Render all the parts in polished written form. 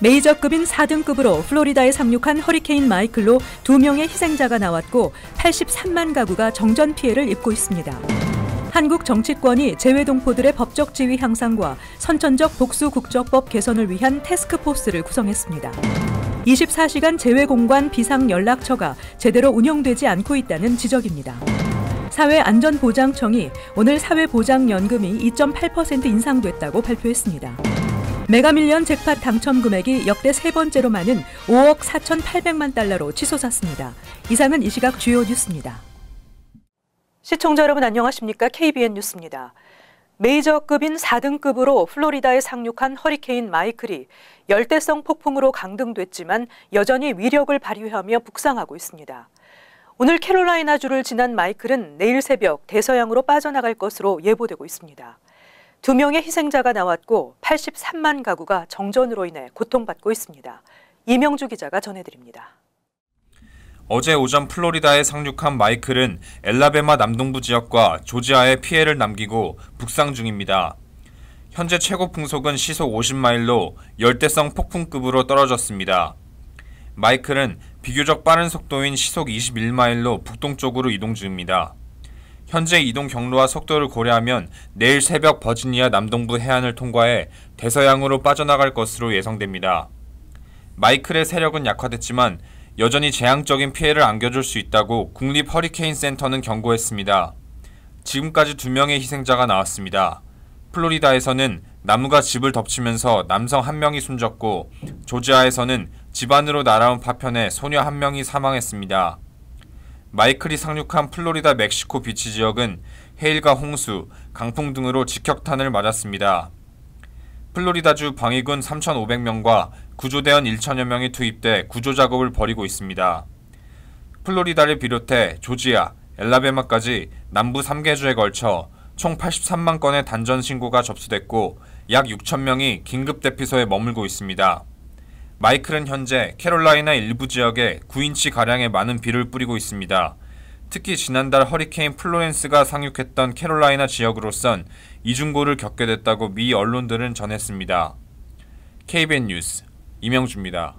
메이저급인 4등급으로 플로리다에 상륙한 허리케인 마이클로 2명의 희생자가 나왔고 83만 가구가 정전 피해를 입고 있습니다. 한국 정치권이 재외동포들의 법적 지위 향상과 선천적 복수국적법 개선을 위한 태스크포스를 구성했습니다. 24시간 재외공관 비상연락처가 제대로 운영되지 않고 있다는 지적입니다. 사회안전보장청이 오늘 사회보장연금이 2.8% 인상됐다고 발표했습니다. 메가밀리언 잭팟 당첨 금액이 역대 세 번째로 많은 5억 4,800만 달러로 치솟았습니다. 이상은 이 시각 주요 뉴스입니다. 시청자 여러분 안녕하십니까? KBN 뉴스입니다. 메이저급인 4등급으로 플로리다에 상륙한 허리케인 마이클이 열대성 폭풍으로 강등됐지만 여전히 위력을 발휘하며 북상하고 있습니다. 오늘 캐롤라이나주를 지난 마이클은 내일 새벽 대서양으로 빠져나갈 것으로 예보되고 있습니다. 2명의 희생자가 나왔고 83만 가구가 정전으로 인해 고통받고 있습니다. 이명주 기자가 전해드립니다. 어제 오전 플로리다에 상륙한 마이클은 엘라베마 남동부 지역과 조지아에 피해를 남기고 북상 중입니다. 현재 최고 풍속은 시속 50마일로 열대성 폭풍급으로 떨어졌습니다. 마이클은 비교적 빠른 속도인 시속 21마일로 북동쪽으로 이동 중입니다. 현재 이동 경로와 속도를 고려하면 내일 새벽 버지니아 남동부 해안을 통과해 대서양으로 빠져나갈 것으로 예상됩니다. 마이클의 세력은 약화됐지만 여전히 재앙적인 피해를 안겨줄 수 있다고 국립 허리케인 센터는 경고했습니다. 지금까지 2명의 희생자가 나왔습니다. 플로리다에서는 나무가 집을 덮치면서 남성 1명이 숨졌고 조지아에서는 집 안으로 날아온 파편에 소녀 1명이 사망했습니다. 마이클이 상륙한 플로리다 멕시코 비치 지역은 해일과 홍수, 강풍 등으로 직격탄을 맞았습니다. 플로리다주 방위군 3,500명과 구조대원 1,000여 명이 투입돼 구조 작업을 벌이고 있습니다. 플로리다를 비롯해 조지아, 엘라베마까지 남부 3개주에 걸쳐 총 83만 건의 단전 신고가 접수됐고 약 6천 명이 긴급 대피소에 머물고 있습니다. 마이클은 현재 캐롤라이나 일부 지역에 9인치가량의 많은 비를 뿌리고 있습니다. 특히 지난달 허리케인 플로렌스가 상륙했던 캐롤라이나 지역으로선 이중고를 겪게 됐다고 미 언론들은 전했습니다. KBN 뉴스 이명주입니다.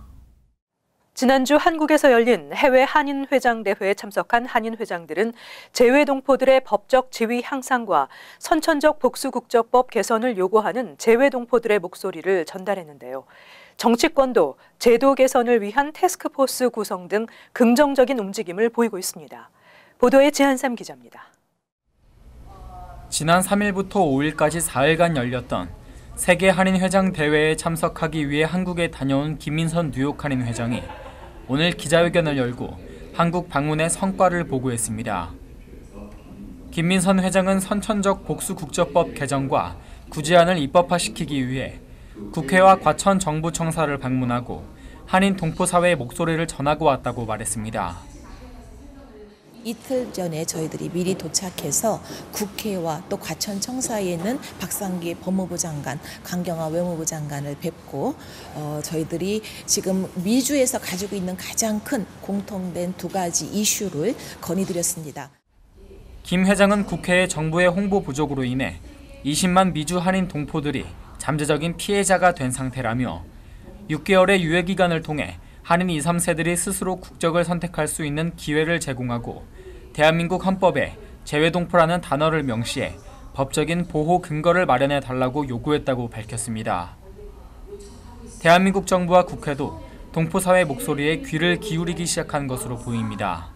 지난주 한국에서 열린 해외 한인회장대회에 참석한 한인회장들은 재외동포들의 법적 지위 향상과 선천적 복수국적법 개선을 요구하는 재외동포들의 목소리를 전달했는데요. 정치권도 제도 개선을 위한 태스크포스 구성 등 긍정적인 움직임을 보이고 있습니다. 보도에 지한삼 기자입니다. 지난 3일부터 5일까지 4일간 열렸던 세계 한인회장 대회에 참석하기 위해 한국에 다녀온 김민선 뉴욕 한인회장이 오늘 기자회견을 열고 한국 방문의 성과를 보고했습니다. 김민선 회장은 선천적 복수국적법 개정과 구제안을 입법화시키기 위해 국회와 과천 정부청사를 방문하고 한인 동포사회의 목소리를 전하고 왔다고 말했습니다. 이틀 전에 저희들이 미리 도착해서 국회와 또 과천청사에는 박상기 법무부 장관, 강경화 외무부 장관을 뵙고 저희들이 지금 미주에서 가지고 있는 가장 큰 공통된 2가지 이슈를 건의드렸습니다. 김 회장은 국회의 정부의 홍보 부족으로 인해 20만 미주 한인 동포들이 잠재적인 피해자가 된 상태라며 6개월의 유예기간을 통해 한인 2, 3세들이 스스로 국적을 선택할 수 있는 기회를 제공하고 대한민국 헌법에 재외동포라는 단어를 명시해 법적인 보호 근거를 마련해 달라고 요구했다고 밝혔습니다. 대한민국 정부와 국회도 동포사회 목소리에 귀를 기울이기 시작한 것으로 보입니다.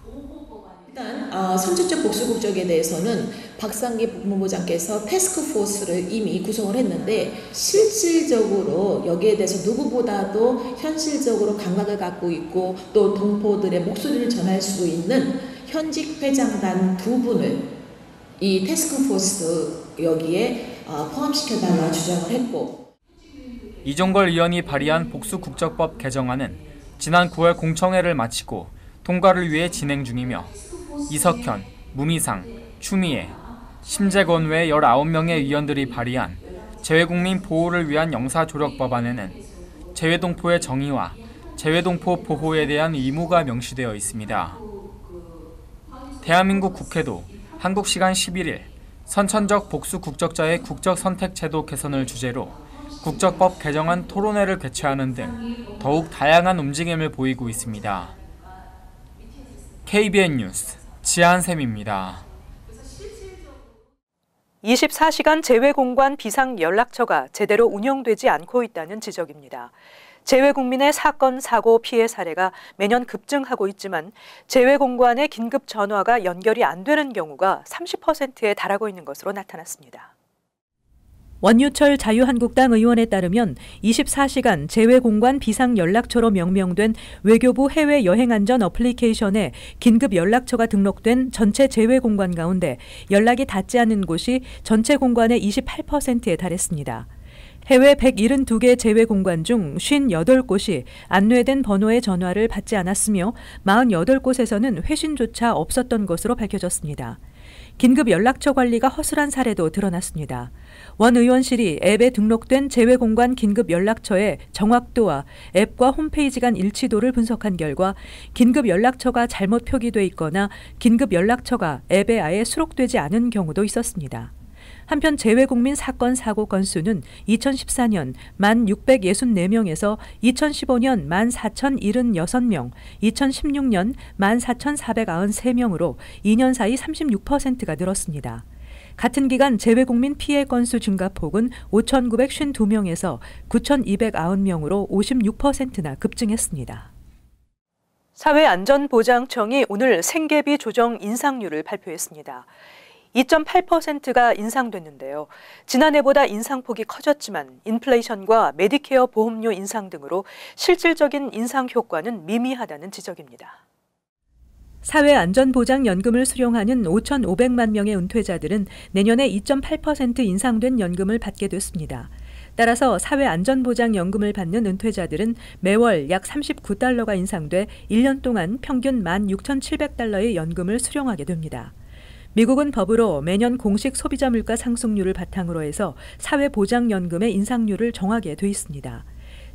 일단 선천적 복수국적에 대해서는 박상기 법무부 장께서 태스크포스를 이미 구성을 했는데 실질적으로 여기에 대해서 누구보다도 현실적으로 감각을 갖고 있고 또 동포들의 목소리를 전할 수 있는 현직 회장단 2분을 이 태스크포스 여기에 포함시켜달라 주장을 했고, 이종걸 의원이 발의한 복수국적법 개정안은 지난 9월 공청회를 마치고 통과를 위해 진행 중이며 이석현, 문희상, 추미애, 심재건 외 19명의 의원들이 발의한 재외국민 보호를 위한 영사조력 법안에는 재외동포의 정의와 재외동포 보호에 대한 의무가 명시되어 있습니다. 대한민국 국회도 한국 시간 11일 선천적 복수 국적자의 국적 선택 제도 개선을 주제로 국적법 개정안 토론회를 개최하는 등 더욱 다양한 움직임을 보이고 있습니다. KBN 뉴스 지한샘입니다. 24시간 재외공관 비상연락처가 제대로 운영되지 않고 있다는 지적입니다. 재외국민의 사건, 사고, 피해 사례가 매년 급증하고 있지만 재외공관의 긴급 전화가 연결이 안 되는 경우가 30%에 달하고 있는 것으로 나타났습니다. 원유철 자유한국당 의원에 따르면 24시간 재외공관 비상연락처로 명명된 외교부 해외여행안전 어플리케이션에 긴급 연락처가 등록된 전체 재외공관 가운데 연락이 닿지 않는 곳이 전체 공관의 28%에 달했습니다. 해외 172개 재외공관 중 58곳이 안내된 번호의 전화를 받지 않았으며 48곳에서는 회신조차 없었던 것으로 밝혀졌습니다. 긴급 연락처 관리가 허술한 사례도 드러났습니다. 원 의원실이 앱에 등록된 재외공관 긴급 연락처의 정확도와 앱과 홈페이지 간 일치도를 분석한 결과 긴급 연락처가 잘못 표기돼 있거나 긴급 연락처가 앱에 아예 수록되지 않은 경우도 있었습니다. 한편 재외국민 사건 사고 건수는 2014년 1,664명에서 2015년 14,076명, 2016년 14,493명으로 2년 사이 36%가 늘었습니다. 같은 기간 재외국민 피해 건수 증가폭은 5,952명에서 9,290명으로 56%나 급증했습니다. 사회안전보장청이 오늘 생계비 조정 인상률을 발표했습니다. 2.8%가 인상됐는데요. 지난해보다 인상폭이 커졌지만 인플레이션과 메디케어 보험료 인상 등으로 실질적인 인상 효과는 미미하다는 지적입니다. 사회안전보장연금을 수령하는 5,500만 명의 은퇴자들은 내년에 2.8% 인상된 연금을 받게 됐습니다. 따라서 사회안전보장연금을 받는 은퇴자들은 매월 약 39달러가 인상돼 1년 동안 평균 16,700달러의 연금을 수령하게 됩니다. 미국은 법으로 매년 공식 소비자 물가 상승률을 바탕으로 해서 사회보장연금의 인상률을 정하게 돼 있습니다.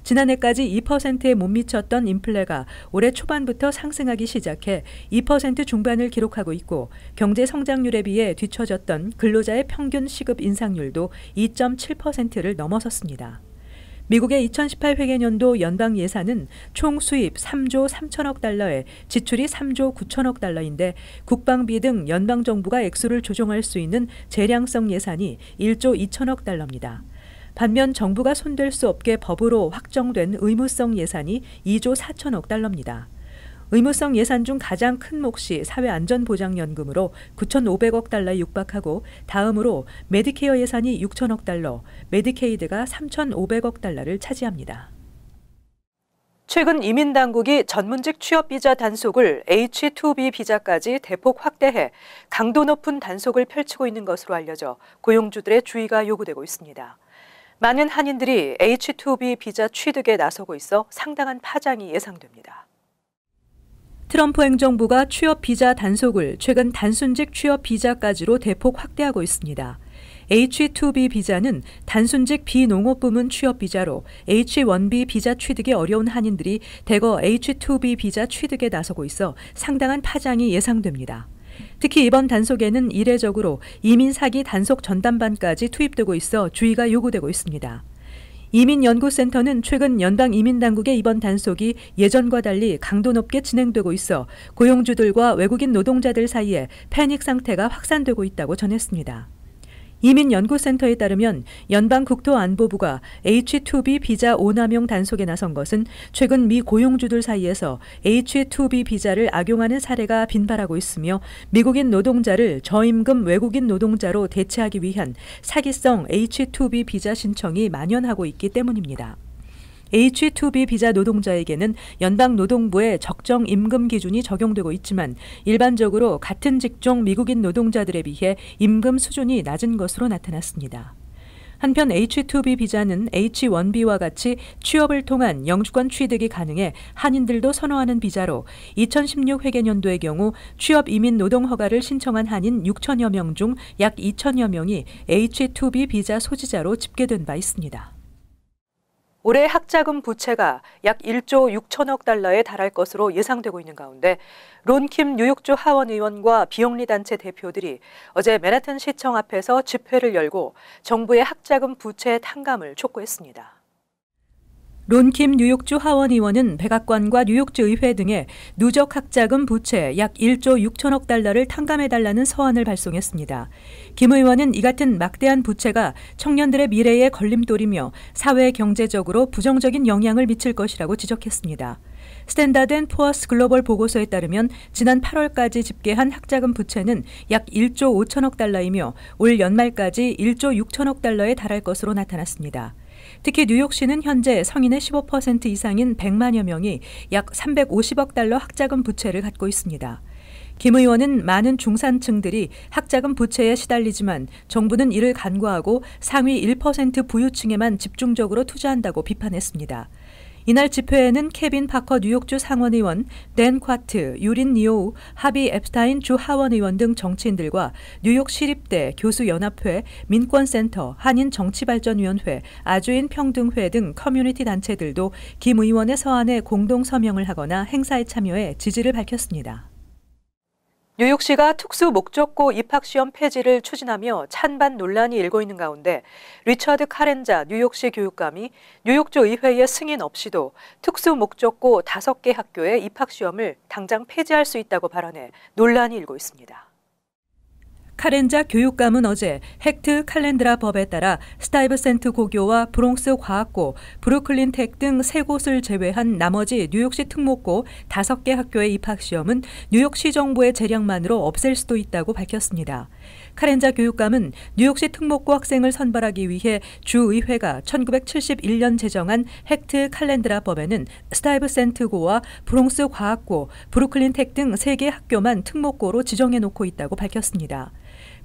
지난해까지 2%에 못 미쳤던 인플레가 올해 초반부터 상승하기 시작해 2% 중반을 기록하고 있고 경제 성장률에 비해 뒤처졌던 근로자의 평균 시급 인상률도 2.7%를 넘어섰습니다. 미국의 2018 회계년도 연방 예산은 총 수입 3조 3천억 달러에 지출이 3조 9천억 달러인데 국방비 등 연방정부가 액수를 조정할 수 있는 재량성 예산이 1조 2천억 달러입니다. 반면 정부가 손댈 수 없게 법으로 확정된 의무성 예산이 2조 4천억 달러입니다. 의무성 예산 중 가장 큰 몫이 사회안전보장연금으로 9,500억 달러에 육박하고 다음으로 메디케어 예산이 6천억 달러, 메디케이드가 3,500억 달러를 차지합니다. 최근 이민당국이 전문직 취업비자 단속을 H-2B 비자까지 대폭 확대해 강도 높은 단속을 펼치고 있는 것으로 알려져 고용주들의 주의가 요구되고 있습니다. 많은 한인들이 H-2B 비자 취득에 나서고 있어 상당한 파장이 예상됩니다. 트럼프 행정부가 취업 비자 단속을 최근 단순직 취업 비자까지로 대폭 확대하고 있습니다. H-2B 비자는 단순직 비농업 부문 취업 비자로 H-1B 비자 취득이 어려운 한인들이 대거 H-2B 비자 취득에 나서고 있어 상당한 파장이 예상됩니다. 특히 이번 단속에는 이례적으로 이민 사기 단속 전담반까지 투입되고 있어 주의가 요구되고 있습니다. 이민연구센터는 최근 연방이민당국의 이번 단속이 예전과 달리 강도 높게 진행되고 있어 고용주들과 외국인 노동자들 사이에 패닉 상태가 확산되고 있다고 전했습니다. 이민연구센터에 따르면 연방국토안보부가 H-2B 비자 오남용 단속에 나선 것은 최근 미 고용주들 사이에서 H-2B 비자를 악용하는 사례가 빈발하고 있으며 미국인 노동자를 저임금 외국인 노동자로 대체하기 위한 사기성 H-2B 비자 신청이 만연하고 있기 때문입니다. H-2B 비자 노동자에게는 연방노동부의 적정 임금 기준이 적용되고 있지만 일반적으로 같은 직종 미국인 노동자들에 비해 임금 수준이 낮은 것으로 나타났습니다. 한편 H-2B 비자는 H-1B와 같이 취업을 통한 영주권 취득이 가능해 한인들도 선호하는 비자로 2016 회계년도의 경우 취업 이민 노동 허가를 신청한 한인 6천여 명 중 약 2천여 명이 H-2B 비자 소지자로 집계된 바 있습니다. 올해 학자금 부채가 약 1조 6천억 달러에 달할 것으로 예상되고 있는 가운데 론킴 뉴욕주 하원 의원과 비영리 단체 대표들이 어제 맨하튼 시청 앞에서 집회를 열고 정부의 학자금 부채 탕감을 촉구했습니다. 론킴 뉴욕주 하원 의원은 백악관과 뉴욕주 의회 등에 누적 학자금 부채 약 1조 6천억 달러를 탕감해달라는 서한을 발송했습니다. 김 의원은 이 같은 막대한 부채가 청년들의 미래에 걸림돌이며 사회 경제적으로 부정적인 영향을 미칠 것이라고 지적했습니다. 스탠다드 앤 푸어스 글로벌 보고서에 따르면 지난 8월까지 집계한 학자금 부채는 약 1조 5천억 달러이며 올 연말까지 1조 6천억 달러에 달할 것으로 나타났습니다. 특히 뉴욕시는 현재 성인의 15% 이상인 100만여 명이 약 350억 달러 학자금 부채를 갖고 있습니다. 김 의원은 많은 중산층들이 학자금 부채에 시달리지만 정부는 이를 간과하고 상위 1% 부유층에만 집중적으로 투자한다고 비판했습니다. 이날 집회에는 케빈 파커 뉴욕주 상원의원, 댄 쿼트, 유린 니오우, 하비 앱스타인 주 하원의원 등 정치인들과 뉴욕 시립대, 교수연합회, 민권센터, 한인정치발전위원회, 아주인 평등회 등 커뮤니티 단체들도 김 의원의 서한에 공동 서명을 하거나 행사에 참여해 지지를 밝혔습니다. 뉴욕시가 특수 목적고 입학시험 폐지를 추진하며 찬반 논란이 일고 있는 가운데 리처드 카렌자 뉴욕시 교육감이 뉴욕주 의회의 승인 없이도 특수 목적고 5개 학교의 입학시험을 당장 폐지할 수 있다고 발언해 논란이 일고 있습니다. 카렌자 교육감은 어제 헥트 칼렌드라 법에 따라 스타이브센트 고교와 브롱스 과학고, 브루클린 텍 등 3곳을 제외한 나머지 뉴욕시 특목고 5개 학교의 입학시험은 뉴욕시 정부의 재량만으로 없앨 수도 있다고 밝혔습니다. 카렌자 교육감은 뉴욕시 특목고 학생을 선발하기 위해 주의회가 1971년 제정한 헥트 칼렌드라 법에는 스타이브센트고와 브롱스 과학고, 브루클린 텍 등 3개 학교만 특목고로 지정해놓고 있다고 밝혔습니다.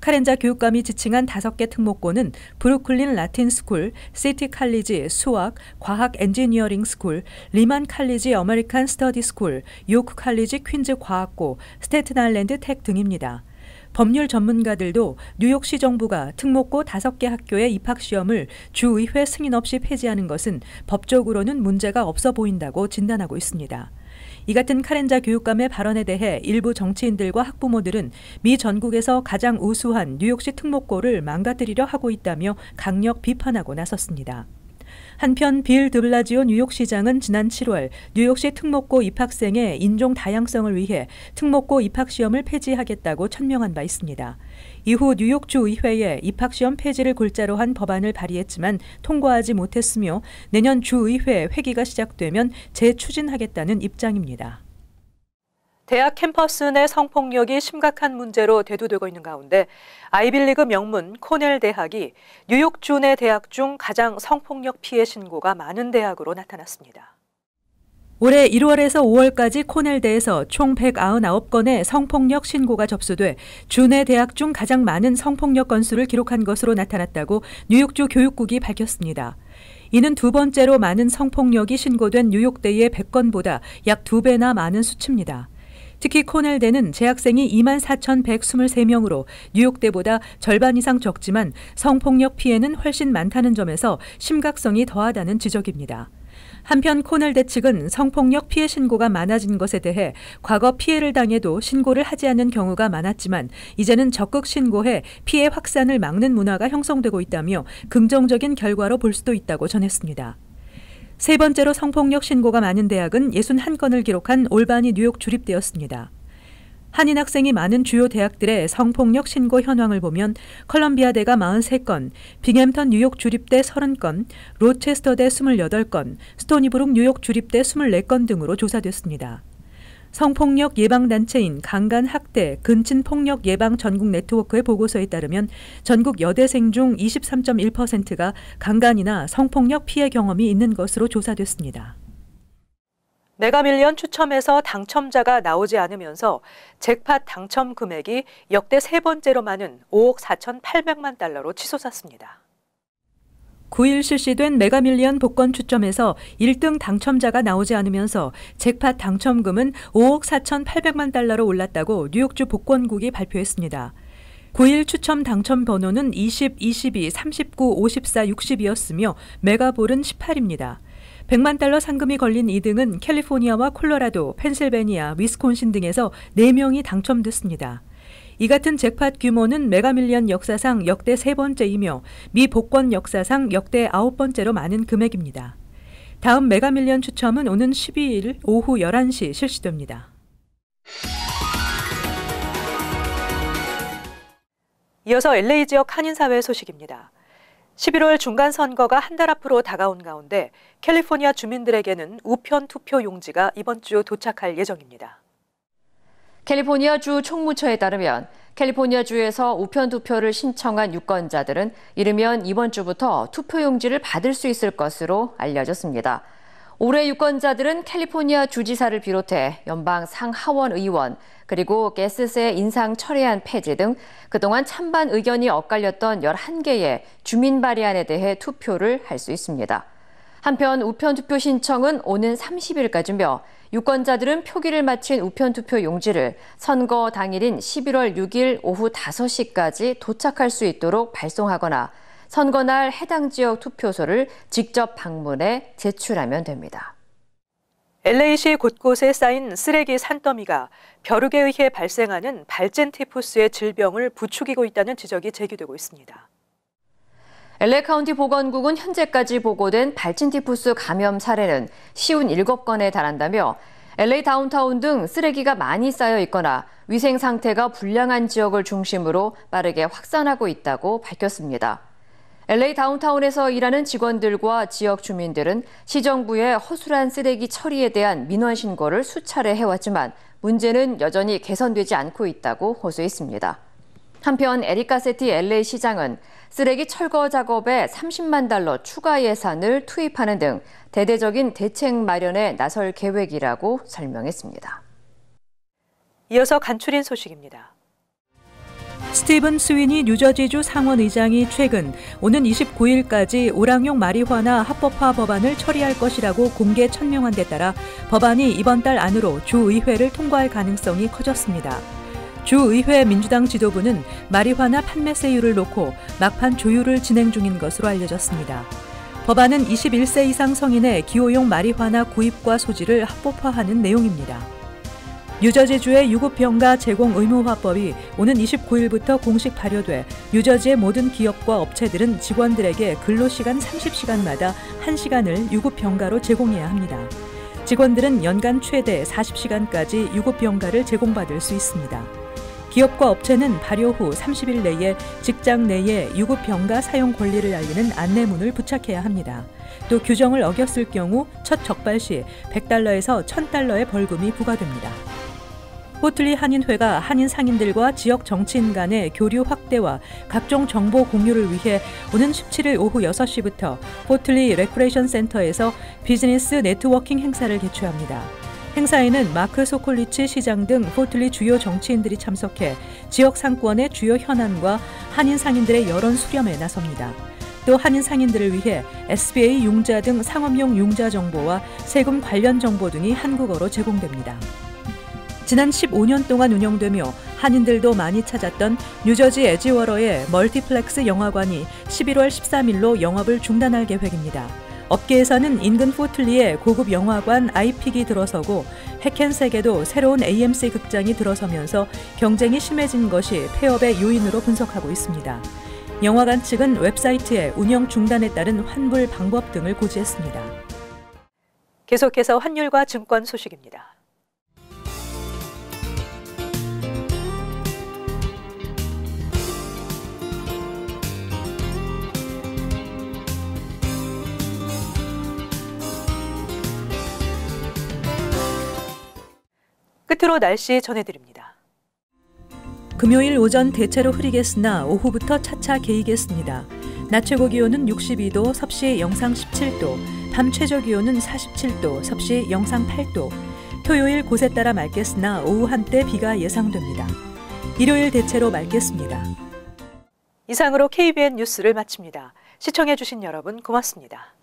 카렌자 교육감이 지칭한 5개 특목고는 브루클린 라틴 스쿨, 시티 칼리지 수학, 과학 엔지니어링 스쿨, 리만 칼리지 어메리칸 스터디 스쿨, 요크 칼리지 퀸즈 과학고, 스테튼 아일랜드 텍 등입니다. 법률 전문가들도 뉴욕시 정부가 특목고 5개 학교의 입학시험을 주의회 승인 없이 폐지하는 것은 법적으로는 문제가 없어 보인다고 진단하고 있습니다. 이 같은 카렌자 교육감의 발언에 대해 일부 정치인들과 학부모들은 미 전국에서 가장 우수한 뉴욕시 특목고를 망가뜨리려 하고 있다며 강력 비판하고 나섰습니다. 한편 빌 드블라지오 뉴욕시장은 지난 7월 뉴욕시 특목고 입학생의 인종 다양성을 위해 특목고 입학시험을 폐지하겠다고 천명한 바 있습니다. 이후 뉴욕주 의회에 입학시험 폐지를 골자로 한 법안을 발의했지만 통과하지 못했으며 내년 주의회 회기가 시작되면 재추진하겠다는 입장입니다. 대학 캠퍼스 내 성폭력이 심각한 문제로 대두되고 있는 가운데 아이빌리그 명문 코넬 대학이 뉴욕주 내 대학 중 가장 성폭력 피해 신고가 많은 대학으로 나타났습니다. 올해 1월에서 5월까지 코넬대에서 총 199건의 성폭력 신고가 접수돼 주내 대학 중 가장 많은 성폭력 건수를 기록한 것으로 나타났다고 뉴욕주 교육국이 밝혔습니다. 이는 두 번째로 많은 성폭력이 신고된 뉴욕대의 100건보다 약 2배나 많은 수치입니다. 특히 코넬대는 재학생이 24,123명으로 뉴욕대보다 절반 이상 적지만 성폭력 피해는 훨씬 많다는 점에서 심각성이 더하다는 지적입니다. 한편 코넬대 측은 성폭력 피해 신고가 많아진 것에 대해 과거 피해를 당해도 신고를 하지 않는 경우가 많았지만 이제는 적극 신고해 피해 확산을 막는 문화가 형성되고 있다며 긍정적인 결과로 볼 수도 있다고 전했습니다. 세 번째로 성폭력 신고가 많은 대학은 61건을 기록한 올바니 뉴욕 주립대였습니다. 한인 학생이 많은 주요 대학들의 성폭력 신고 현황을 보면 컬럼비아대가 43건, 빙햄턴 뉴욕 주립대 30건, 로체스터대 28건, 스토니브룩 뉴욕 주립대 24건 등으로 조사됐습니다. 성폭력 예방단체인 강간학대 근친폭력 예방 전국 네트워크의 보고서에 따르면 전국 여대생 중 23.1%가 강간이나 성폭력 피해 경험이 있는 것으로 조사됐습니다. 메가밀리언 추첨에서 당첨자가 나오지 않으면서 잭팟 당첨 금액이 역대 3번째로 많은 5억 4,800만 달러로 치솟았습니다. 9일 실시된 메가밀리언 복권 추첨에서 1등 당첨자가 나오지 않으면서 잭팟 당첨금은 5억 4,800만 달러로 올랐다고 뉴욕주 복권국이 발표했습니다. 9일 추첨 당첨 번호는 20, 22, 39, 54, 60이었으며 메가볼은 18입니다. $100만 상금이 걸린 2등은 캘리포니아와 콜로라도, 펜실베니아, 위스콘신 등에서 4명이 당첨됐습니다. 이 같은 잭팟 규모는 메가밀리언 역사상 역대 3번째이며 미 복권 역사상 역대 9번째로 많은 금액입니다. 다음 메가밀리언 추첨은 오는 12일 오후 11시 실시됩니다. 이어서 LA 지역 한인사회 소식입니다. 11월 중간선거가 한 달 앞으로 다가온 가운데 캘리포니아 주민들에게는 우편 투표 용지가 이번 주 도착할 예정입니다. 캘리포니아주 총무처에 따르면 캘리포니아주에서 우편 투표를 신청한 유권자들은 이르면 이번 주부터 투표용지를 받을 수 있을 것으로 알려졌습니다. 올해 유권자들은 캘리포니아 주지사를 비롯해 연방 상하원 의원, 그리고 가스세 인상 철회안 폐지 등 그동안 찬반 의견이 엇갈렸던 11개의 주민 발의안에 대해 투표를 할 수 있습니다. 한편 우편 투표 신청은 오는 30일까지며 유권자들은 표기를 마친 우편 투표 용지를 선거 당일인 11월 6일 오후 5시까지 도착할 수 있도록 발송하거나 선거날 해당 지역 투표소를 직접 방문해 제출하면 됩니다. LA시 곳곳에 쌓인 쓰레기 산더미가 벼룩에 의해 발생하는 발젠티푸스의 질병을 부추기고 있다는 지적이 제기되고 있습니다. LA 카운티 보건국은 현재까지 보고된 발진티푸스 감염 사례는 57건에 달한다며 LA 다운타운 등 쓰레기가 많이 쌓여 있거나 위생 상태가 불량한 지역을 중심으로 빠르게 확산하고 있다고 밝혔습니다. LA 다운타운에서 일하는 직원들과 지역 주민들은 시정부의 허술한 쓰레기 처리에 대한 민원 신고를 수차례 해왔지만 문제는 여전히 개선되지 않고 있다고 호소했습니다. 한편 에릭 가세티 LA 시장은 쓰레기 철거 작업에 $30만 추가 예산을 투입하는 등 대대적인 대책 마련에 나설 계획이라고 설명했습니다. 이어서 간추린 소식입니다. 스티븐 스위니 뉴저지주 상원의장이 최근 오는 29일까지 오랑용 마리화나 합법화 법안을 처리할 것이라고 공개 천명한 데 따라 법안이 이번 달 안으로 주의회를 통과할 가능성이 커졌습니다. 주의회 민주당 지도부는 마리화나 판매세율을 놓고 막판 조율을 진행 중인 것으로 알려졌습니다. 법안은 21세 이상 성인의 기호용 마리화나 구입과 소지를 합법화하는 내용입니다. 뉴저지주의 유급병가 제공 의무화법이 오는 29일부터 공식 발효돼 뉴저지의 모든 기업과 업체들은 직원들에게 근로시간 30시간마다 1시간을 유급병가로 제공해야 합니다. 직원들은 연간 최대 40시간까지 유급병가를 제공받을 수 있습니다. 기업과 업체는 발효 후 30일 내에 직장 내에 유급병가 사용 권리를 알리는 안내문을 부착해야 합니다. 또 규정을 어겼을 경우 첫 적발 시 $100에서 $1,000의 벌금이 부과됩니다. 포틀리 한인회가 한인 상인들과 지역 정치인 간의 교류 확대와 각종 정보 공유를 위해 오는 17일 오후 6시부터 포틀리 레크레이션 센터에서 비즈니스 네트워킹 행사를 개최합니다. 행사에는 마크 소콜리치 시장 등 포틀리 주요 정치인들이 참석해 지역 상권의 주요 현안과 한인 상인들의 여론 수렴에 나섭니다. 또 한인 상인들을 위해 SBA 융자 등 상업용 융자 정보와 세금 관련 정보 등이 한국어로 제공됩니다. 지난 15년 동안 운영되며 한인들도 많이 찾았던 뉴저지 에지워러의 멀티플렉스 영화관이 11월 13일로 영업을 중단할 계획입니다. 업계에서는 인근 포틀리에 고급 영화관 아이픽이 들어서고 해켄색에도 새로운 AMC 극장이 들어서면서 경쟁이 심해진 것이 폐업의 요인으로 분석하고 있습니다. 영화관 측은 웹사이트에 운영 중단에 따른 환불 방법 등을 고지했습니다. 계속해서 환율과 증권 소식입니다. 끝으로 날씨 전해드립니다. 금요일 오전 대체로 흐리겠으나 오후부터 차차 개이겠습니다. 낮 최고 기온은 62도, 섭씨 영상 17도, 밤 최저 기온은 47도, 섭씨 영상 8도. 토요일 곳에 따라 맑겠으나 오후 한때 비가 예상됩니다. 일요일 대체로 맑겠습니다. 이상으로 KBN 뉴스를 마칩니다. 시청해주신 여러분 고맙습니다.